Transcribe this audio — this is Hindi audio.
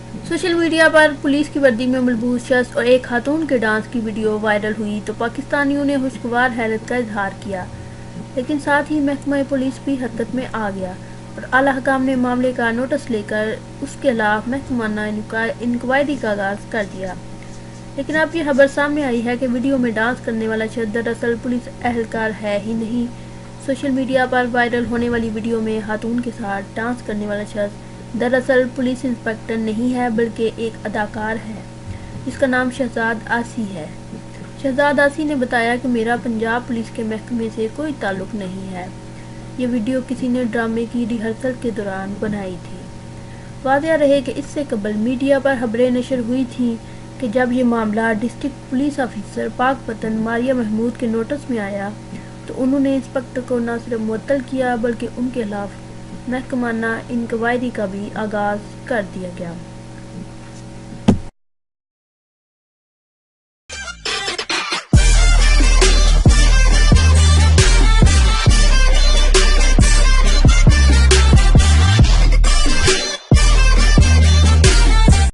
सोशल मीडिया पर पुलिस की वर्दी में मलबूस शख्स और एक खातून के डांस की वीडियो वायरल हुई तो पाकिस्तानियों ने खुशगवार हैरत का इजहार किया, लेकिन साथ ही महकमा पुलिस भी हरकत में आ गया और आला हकाम ने मामले का नोटिस लेकर उसके खिलाफ महकमाना इंक्वायरी का आगाज कर दिया। लेकिन अब ये खबर सामने आई है कि वीडियो में डांस करने वाला शख्स दरअसल पुलिस एहलकार है ही नहीं। सोशल मीडिया पर वायरल होने वाली वीडियो में खातून के साथ डांस करने वाला शख्स दरअसल पुलिस इंस्पेक्टर नहीं है बल्कि एक अदाकार है जिसका नाम शहजाद आसी है। शहजाद आसी ने बताया कि मेरा पंजाब पुलिस के महकमे से कोई ताल्लुक नहीं है। ये वीडियो किसी ने ड्रामे की रिहर्सल के दौरान बनाई थी। वाज़ेह रहे कि इससे कबल मीडिया पर खबरें नशर हुई थी कि जब ये मामला डिस्ट्रिक्ट पुलिस ऑफिसर पाक वतन मारिया महमूद के नोटिस में आया तो उन्होंने इंस्पेक्टर को न सिर्फ मुअत्तल किया बल्कि उनके खिलाफ महकमाना इंक्वायरी का भी आगाज कर दिया गया।